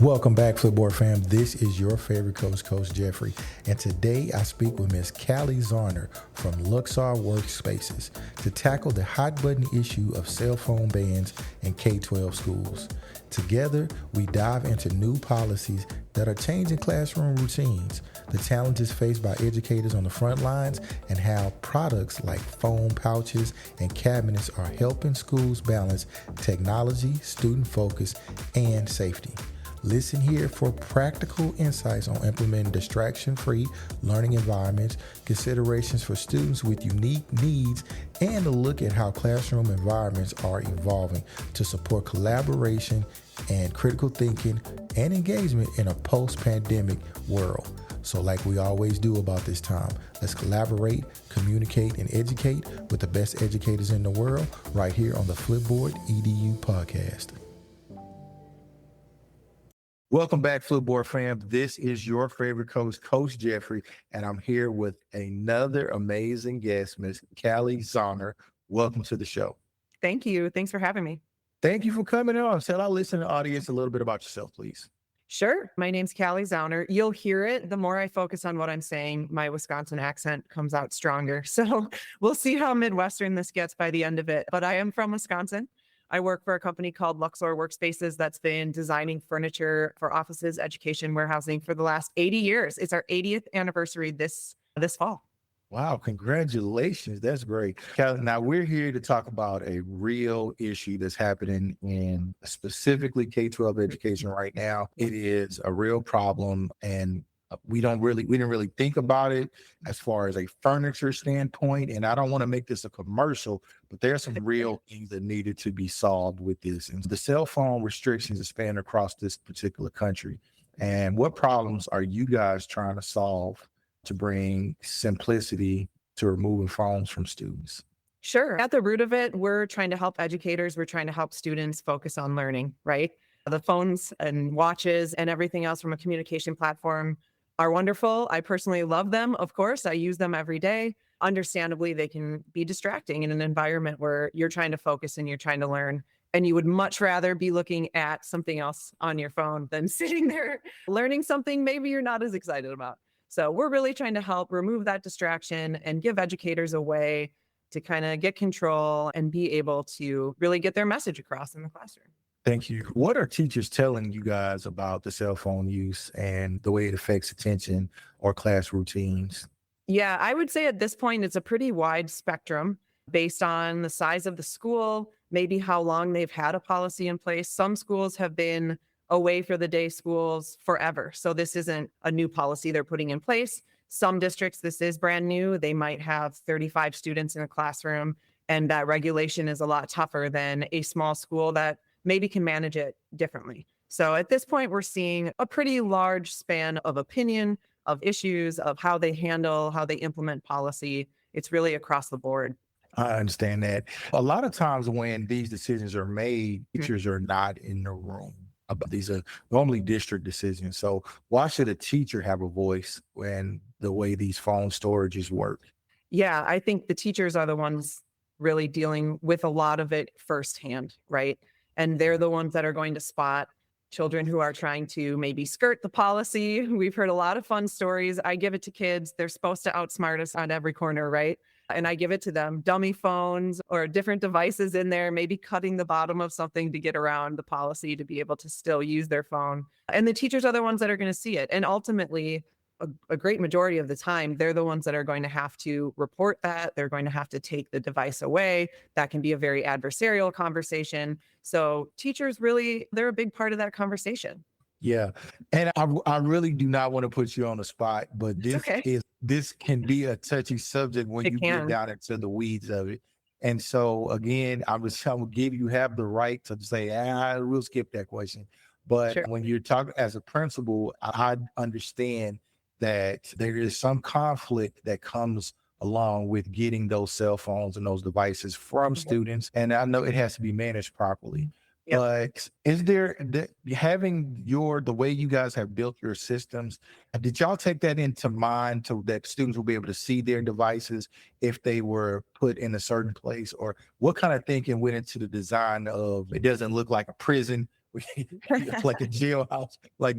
Welcome back, Flipboard fam. This is your favorite coach, Coach Jeffery. And today I speak with Miss Callie Zauner from Luxor Workspaces to tackle the hot button issue of cell phone bans in K-12 schools. Together, we dive into new policies that are changing classroom routines, the challenges faced by educators on the front lines, and how products like phone pouches and cabinets are helping schools balance technology, student focus, and safety. Listen here for practical insights on implementing distraction-free learning environments, considerations for students with unique needs, and a look at how classroom environments are evolving to support collaboration and critical thinking and engagement in a post-pandemic world. So like we always do about this time, let's collaborate, communicate, and educate with the best educators in the world right here on the Flipboard EDU Podcast. Welcome back, Flipboard fam. This is your favorite coach, Coach Jeffery, and I'm here with another amazing guest, Miss Callie Zauner. Welcome to the show. Thank you. Thanks for having me. Thank you for coming on. Tell our listening audience a little bit about yourself, please. Sure. My name's Callie Zauner. You'll hear it. The more I focus on what I'm saying, my Wisconsin accent comes out stronger. So we'll see how Midwestern this gets by the end of it. But I am from Wisconsin. I work for a company called Luxor Workspaces that's been designing furniture for offices, education, warehousing for the last 80 years. It's our 80th anniversary this fall. Wow, congratulations. That's great. Now, we're here to talk about a real issue that's happening in specifically K-12 education right now. It is a real problem, and we didn't really think about it as far as a furniture standpoint. And I don't want to make this a commercial, but there's some real things that needed to be solved with this. And the cell phone restrictions are spanning across this particular country. And what problems are you guys trying to solve to bring simplicity to removing phones from students? Sure. At the root of it, we're trying to help educators. We're trying to help students focus on learning, right? The phones and watches and everything else from a communication platform are wonderful. I personally love them. Of course, I use them every day. Understandably, they can be distracting in an environment where you're trying to focus and you're trying to learn. And you would much rather be looking at something else on your phone than sitting there learning something maybe you're not as excited about. So we're really trying to help remove that distraction and give educators a way to kind of get control and be able to really get their message across in the classroom. Thank you. What are teachers telling you guys about the cell phone use and the way it affects attention or class routines? Yeah, I would say at this point, it's a pretty wide spectrum based on the size of the school, maybe how long they've had a policy in place. Some schools have been away for the day schools forever. So this isn't a new policy they're putting in place. Some districts, this is brand new. They might have 35 students in a classroom, and that regulation is a lot tougher than a small school that maybe can manage it differently. So at this point, we're seeing a pretty large span of opinion, of issues, of how they handle, how they implement policy. It's really across the board. I understand that. A lot of times when these decisions are made, teachers are not in the room. These are normally district decisions. So why should a teacher have a voice when the way these phone storages work? Yeah, I think the teachers are the ones really dealing with a lot of it firsthand, right? And they're the ones that are going to spot children who are trying to maybe skirt the policy. We've heard a lot of fun stories. I give it to kids. They're supposed to outsmart us on every corner, right? And I give it to them, dummy phones or different devices in there, maybe cutting the bottom of something to get around the policy to be able to still use their phone. And the teachers are the ones that are going to see it. And ultimately, a great majority of the time, they're the ones that are going to have to report that. They're going to have to take the device away. That can be a very adversarial conversation. So teachers really, they're a big part of that conversation. Yeah. And I really do not want to put you on the spot, but this can be a touchy subject when you get down into the weeds of it. And so again, I'm gonna give you have the right to say, we'll skip that question. But when you're talking as a principal, I understand that there is some conflict that comes along with getting those cell phones and those devices from students. And I know it has to be managed properly. Yep. But is there having the way you guys have built your systems, did y'all take that into mind so that students will be able to see their devices if they were put in a certain place? Or what kind of thinking went into the design of it doesn't look like a prison like a jailhouse, like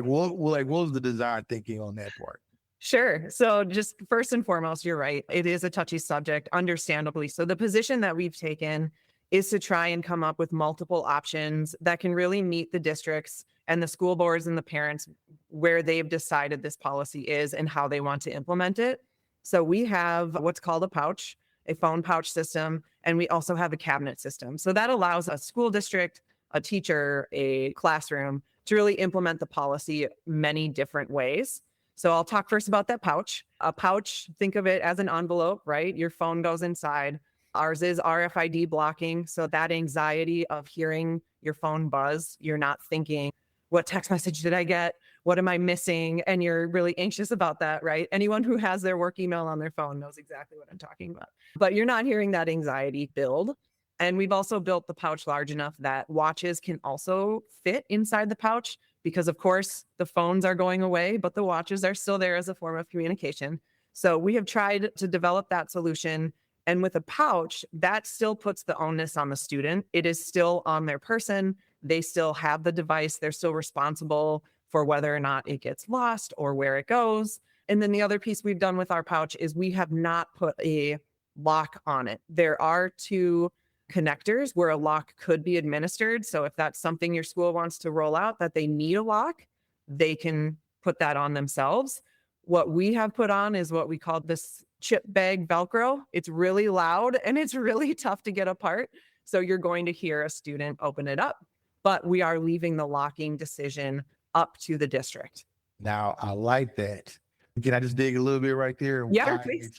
what was the design thinking on that part? Sure. So just first and foremost, you're right. It is a touchy subject, understandably. So the position that we've taken is to try and come up with multiple options that can really meet the districts and the school boards and the parents where they've decided this policy is and how they want to implement it. So we have what's called a phone pouch system, and we also have a cabinet system. So that allows a school district, a teacher, a classroom to really implement the policy many different ways. So I'll talk first about that pouch. A pouch, think of it as an envelope, right? Your phone goes inside. Ours is RFID blocking. So that anxiety of hearing your phone buzz, you're not thinking, what text message did I get? What am I missing? And you're really anxious about that, right? Anyone who has their work email on their phone knows exactly what I'm talking about. But you're not hearing that anxiety build. And we've also built the pouch large enough that watches can also fit inside the pouch because, of course, the phones are going away, but the watches are still there as a form of communication. So we have tried to develop that solution. And with a pouch, that still puts the onus on the student. It is still on their person. They still have the device. They're still responsible for whether or not it gets lost or where it goes. And then the other piece we've done with our pouch is we have not put a lock on it. There are 2 connectors where a lock could be administered. So if that's something your school wants to roll out, that they need a lock, they can put that on themselves. What we have put on is what we call this chip bag Velcro. It's really loud and it's really tough to get apart. So you're going to hear a student open it up, but we are leaving the locking decision up to the district. Now, I like that. Can I just dig a little bit right there? Yeah, please.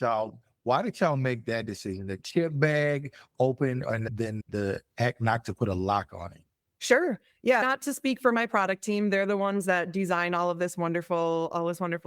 Why did y'all make that decision? The chip bag open and then the act not to put a lock on it? Sure. Yeah. Not to speak for my product team. They're the ones that design all this wonderful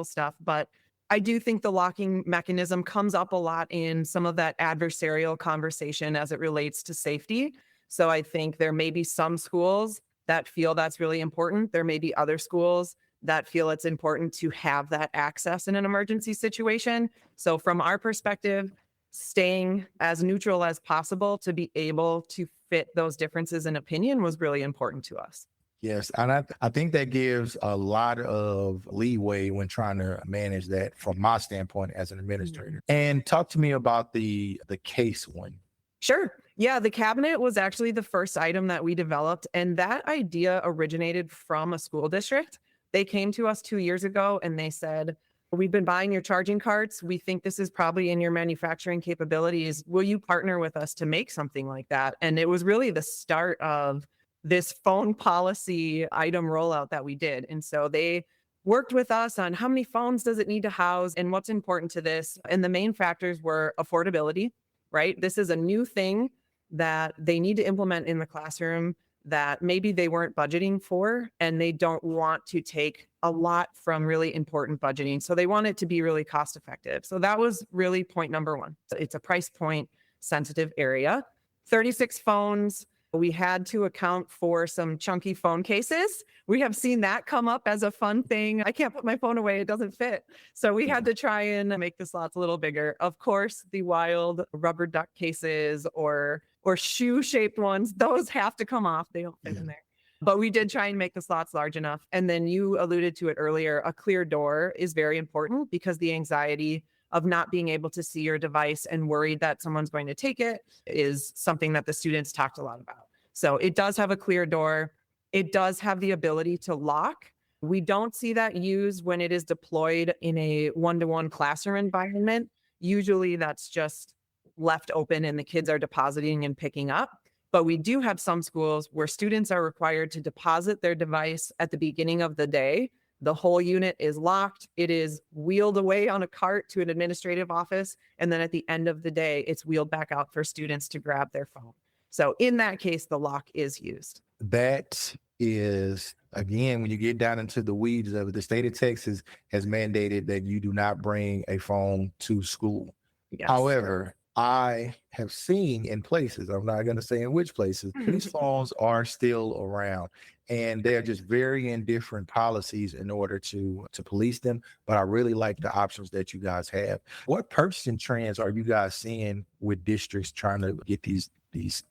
stuff. But I do think the locking mechanism comes up a lot in some of that adversarial conversation as it relates to safety. So I think there may be some schools that feel that's really important. There may be other schools that feel it's important to have that access in an emergency situation. So from our perspective, staying as neutral as possible to be able to fit those differences in opinion was really important to us. Yes, and I think that gives a lot of leeway when trying to manage that from my standpoint as an administrator. And talk to me about the case one. Sure. Yeah, the cabinet was actually the first item that we developed, and that idea originated from a school district. They came to us 2 years ago and they said, we've been buying your charging carts. We think this is probably in your manufacturing capabilities. Will you partner with us to make something like that? And it was really the start of this phone policy item rollout that we did. And so they worked with us on how many phones does it need to house and what's important to this. And the main factors were affordability, right? This is a new thing that they need to implement in the classroom that maybe they weren't budgeting for, and they don't want to take a lot from really important budgeting. So they want it to be really cost effective. So that was really point number 1. It's a price point sensitive area. 36 phones. We had to account for some chunky phone cases. We have seen that come up as a fun thing. I can't put my phone away. It doesn't fit. So we had to try and make the slots a little bigger. Of course, the wild rubber duck cases or shoe-shaped ones, those have to come off. They don't fit in there. But we did try and make the slots large enough. And then you alluded to it earlier, a clear door is very important because the anxiety of not being able to see your device and worried that someone's going to take it is something that the students talked a lot about. So it does have a clear door. It does have the ability to lock. We don't see that used when it is deployed in a one-to-one classroom environment. Usually that's just left open and the kids are depositing and picking up. But we do have some schools where students are required to deposit their device at the beginning of the day. The whole unit is locked. It is wheeled away on a cart to an administrative office. And then at the end of the day, it's wheeled back out for students to grab their phone. So in that case, the lock is used. That is, again, when you get down into the weeds of it, the state of Texas has mandated that you do not bring a phone to school. Yes. However, I have seen in places, I'm not going to say in which places, these phones are still around, and they're just varying different policies in order to police them. But I really like the options that you guys have. What purchasing trends are you guys seeing with districts trying to get these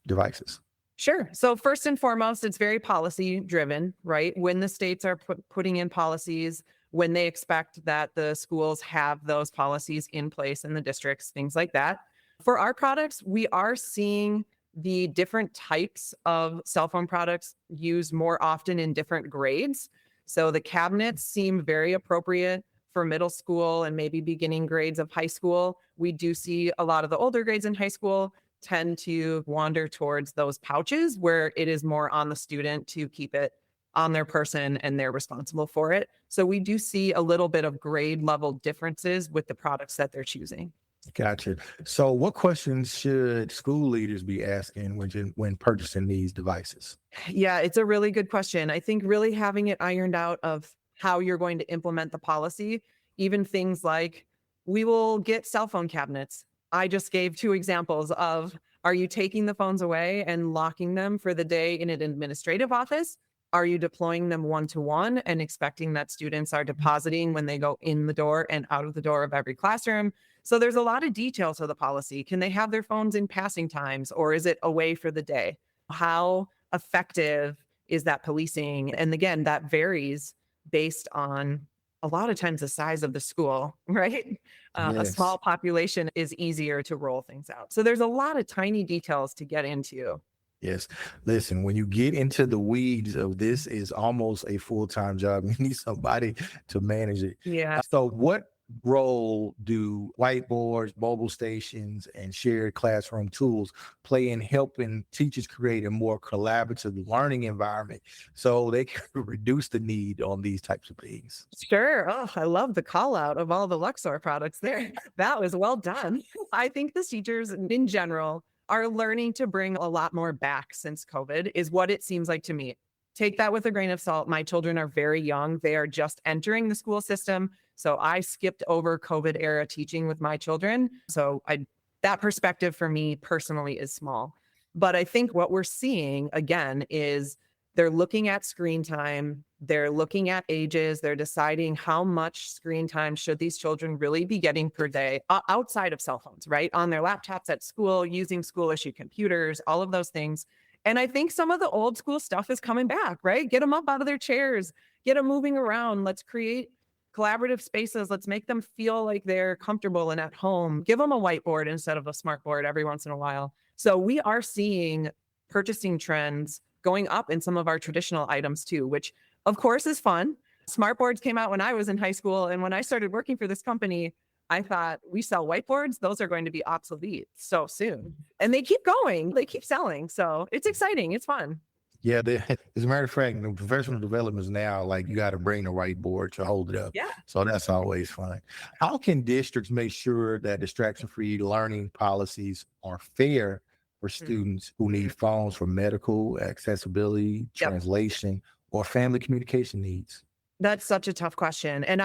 devices? Sure. So first and foremost, it's very policy driven, right? When the states are putting in policies, when they expect that the schools have those policies in place in the districts, things like that. For our products, we are seeing the different types of cell phone products used more often in different grades. So the cabinets seem very appropriate for middle school and maybe beginning grades of high school. We do see a lot of the older grades in high school tend to wander towards those pouches where it is more on the student to keep it on their person and they're responsible for it. So we do see a little bit of grade level differences with the products that they're choosing. Gotcha. So what questions should school leaders be asking when purchasing these devices? Yeah, it's a really good question. I think really having it ironed out of how you're going to implement the policy, even things like we will get cell phone cabinets. I just gave 2 examples of, are you taking the phones away and locking them for the day in an administrative office? Are you deploying them one-to-one and expecting that students are depositing when they go in the door and out of the door of every classroom? So there's a lot of details to the policy. Can they have their phones in passing times, or is it away for the day? How effective is that policing? And again, that varies based on a lot of times the size of the school, right? A Yes. small population is easier to roll things out. So there's a lot of tiny details to get into. Yes. Listen, when you get into the weeds of this is almost a full-time job. You need somebody to manage it. Yeah. So what role do whiteboards, mobile stations, and shared classroom tools play in helping teachers create a more collaborative learning environment so they can reduce the need on these types of things? Sure. Oh, I love the call out of all the Luxor products there. That was well done. I think the teachers in general are learning to bring a lot more back since COVID, is what it seems like to me. Take that with a grain of salt. My children are very young. They are just entering the school system. So I skipped over COVID era teaching with my children. So that perspective for me personally is small. But I think what we're seeing again is they're looking at screen time, they're looking at ages, they're deciding how much screen time should these children really be getting per day outside of cell phones, right? On their laptops at school, using school issued computers, all of those things. And I think some of the old school stuff is coming back, right? Get them up out of their chairs, get them moving around. Let's create collaborative spaces. Let's make them feel like they're comfortable and at home. Give them a whiteboard instead of a smart board every once in a while. So we are seeing purchasing trends going up in some of our traditional items too, which of course is fun. Smart boards came out when I was in high school. And when I started working for this company, I thought, we sell whiteboards. Those are going to be obsolete so soon. And they keep going, they keep selling. So it's exciting. It's fun. Yeah, as a matter of fact, the professional development is now like you got to bring the right board to hold it up. Yeah. So that's always fun. How can districts make sure that distraction-free learning policies are fair for students who need phones for medical, accessibility, translation, or family communication needs? That's such a tough question. And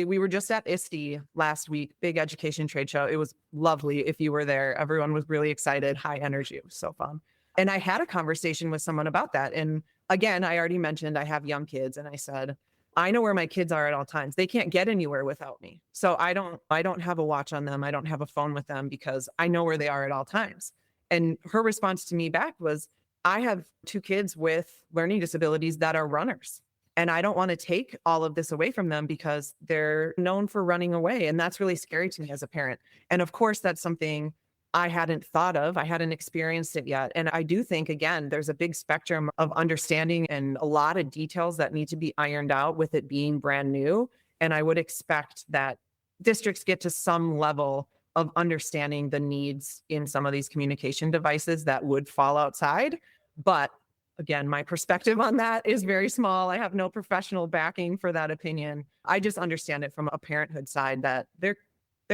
we were just at ISTE last week, big education trade show. It was lovely. If you were there, everyone was really excited, high energy. It was so fun. And I had a conversation with someone about that. And again, I already mentioned I have young kids, and I said, I know where my kids are at all times. They can't get anywhere without me. So I don't have a watch on them. I don't have a phone with them because I know where they are at all times. And her response to me back was, I have 2 kids with learning disabilities that are runners. And I don't want to take all of this away from them because they're known for running away. And that's really scary to me as a parent. And of course, that's something I hadn't thought of. I hadn't experienced it yet. And I do think, again, there's a big spectrum of understanding and a lot of details that need to be ironed out with it being brand new. And I would expect that districts get to some level of understanding the needs in some of these communication devices that would fall outside. But again, my perspective on that is very small. I have no professional backing for that opinion. I just understand it from a parenthood side that there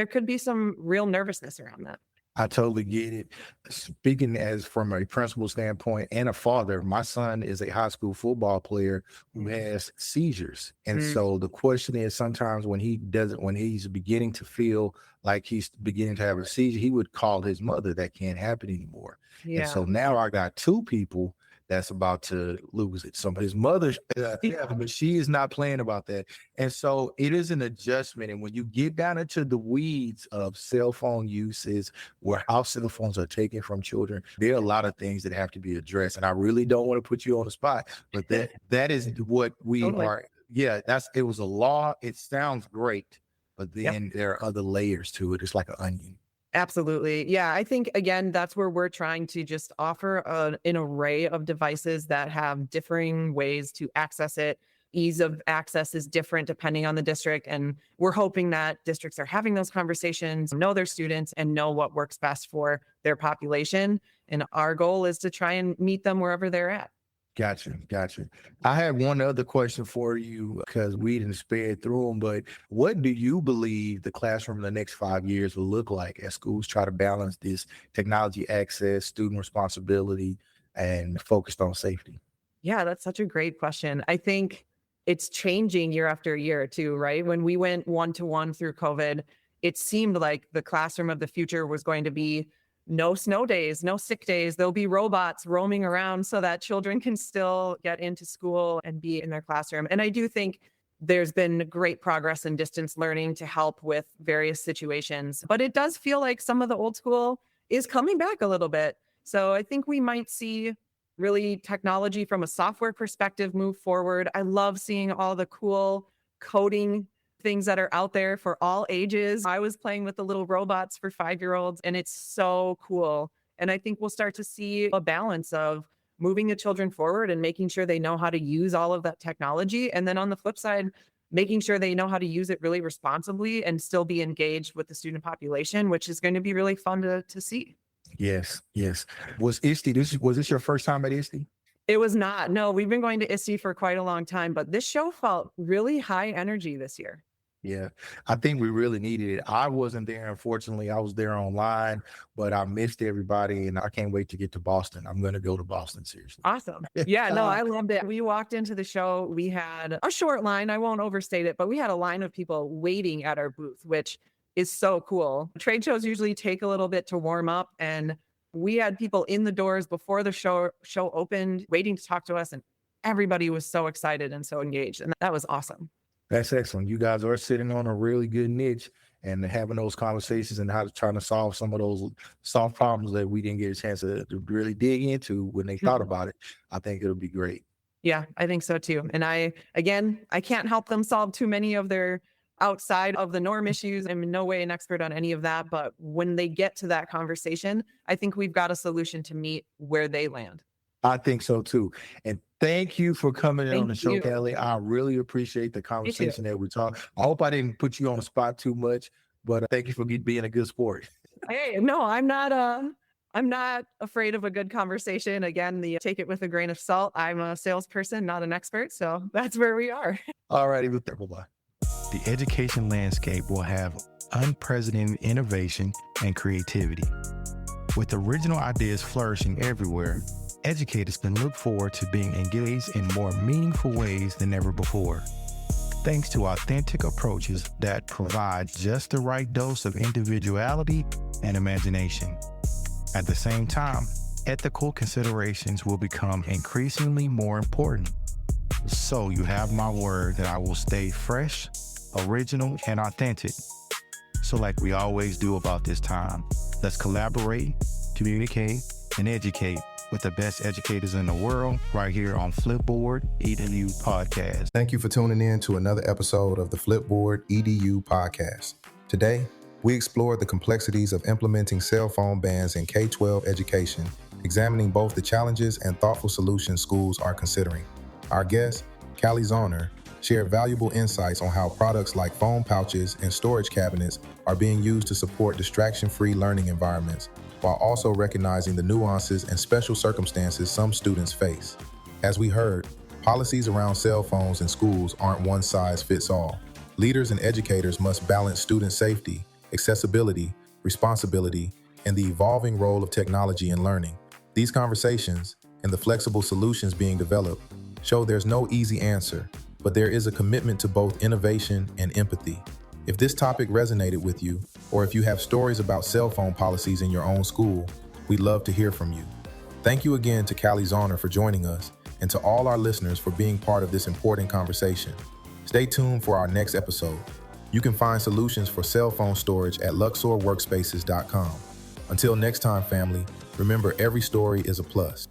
could be some real nervousness around that. I totally get it. Speaking as from a principal standpoint and a father, my son is a high school football player who has seizures. And so the question is, sometimes when he's beginning to feel like he's beginning to have a seizure, he would call his mother. That can't happen anymore. Yeah. And so now I got 2 people that's about to lose it. So his mother, but she is not playing about that. And so it is an adjustment. And when you get down into the weeds of cell phone uses, where how cell phones are taken from children, there are a lot of things that have to be addressed. And I really don't want to put you on the spot, but that is what we are. Yeah, it was a law. It sounds great, but then there are other layers to it. It's like an onion. Absolutely. Yeah, I think, again, that's where we're trying to just offer an array of devices that have differing ways to access it. Ease of access is different depending on the district. And we're hoping that districts are having those conversations, know their students, and know what works best for their population. And our goal is to try and meet them wherever they're at. Gotcha. I have one other question for you because we didn't spare through them, but what do you believe the classroom in the next 5 years will look like as schools try to balance this technology access, student responsibility, and focused on safety? Yeah, that's such a great question. I think it's changing year after year too, right? When we went one-to-one through COVID, it seemed like the classroom of the future was going to be no snow days, no sick days. There'll be robots roaming around so that children can still get into school and be in their classroom. And I do think there's been great progress in distance learning to help with various situations, but it does feel like some of the old school is coming back a little bit. So I think we might see really technology from a software perspective move forward. I love seeing all the cool coding things that are out there for all ages. I was playing with the little robots for 5-year-olds, and it's so cool. And I think we'll start to see a balance of moving the children forward and making sure they know how to use all of that technology. And then on the flip side, making sure they know how to use it really responsibly and still be engaged with the student population, which is going to be really fun to see. Yes. Was this your first time at ISTE? It was not. No, we've been going to ISTE for quite a long time, but this show felt really high energy this year. Yeah, I think we really needed it. I wasn't there, unfortunately. I was there online, but I missed everybody, and I can't wait to get to Boston. I'm going to go to Boston, seriously. Awesome. Yeah, no, I loved it. We walked into the show. We had a short line. I won't overstate it, but we had a line of people waiting at our booth, which is so cool. Trade shows usually take a little bit to warm up, and we had people in the doors before the show opened, waiting to talk to us, and everybody was so excited and so engaged, and that was awesome. That's excellent. You guys are sitting on a really good niche and having those conversations and trying to solve some of those soft problems that we didn't get a chance to really dig into when they thought about it. I think it'll be great. Yeah, I think so too. And I can't help them solve too many of their outside of the norm issues. I'm in no way an expert on any of that. But when they get to that conversation, I think we've got a solution to meet where they land. I think so too. And thank you for coming in on the show, Callie. I really appreciate the conversation that we talked. I hope I didn't put you on the spot too much, but thank you for being a good sport. Hey, no, I'm not afraid of a good conversation. Again, take it with a grain of salt. I'm a salesperson, not an expert. So that's where we are. All righty. Bye-bye. The education landscape will have unprecedented innovation and creativity. With original ideas flourishing everywhere, educators can look forward to being engaged in more meaningful ways than ever before. Thanks to authentic approaches that provide just the right dose of individuality and imagination. At the same time, ethical considerations will become increasingly more important. So you have my word that I will stay fresh, original, and authentic. So like we always do about this time, let's collaborate, communicate, and educate with the best educators in the world right here on Flipboard EDU Podcast. Thank you for tuning in to another episode of the Flipboard EDU Podcast. Today, we explored the complexities of implementing cell phone bans in K-12 education, examining both the challenges and thoughtful solutions schools are considering. Our guest, Callie Zauner, shared valuable insights on how products like phone pouches and storage cabinets are being used to support distraction-free learning environments, while also recognizing the nuances and special circumstances some students face. As we heard, policies around cell phones in schools aren't one size fits all. Leaders and educators must balance student safety, accessibility, responsibility, and the evolving role of technology in learning. These conversations and the flexible solutions being developed show there's no easy answer, but there is a commitment to both innovation and empathy. If this topic resonated with you, or if you have stories about cell phone policies in your own school, we'd love to hear from you. Thank you again to Callie Zauner for joining us, and to all our listeners for being part of this important conversation. Stay tuned for our next episode. You can find solutions for cell phone storage at luxorworkspaces.com. Until next time, family, remember every story is a plus.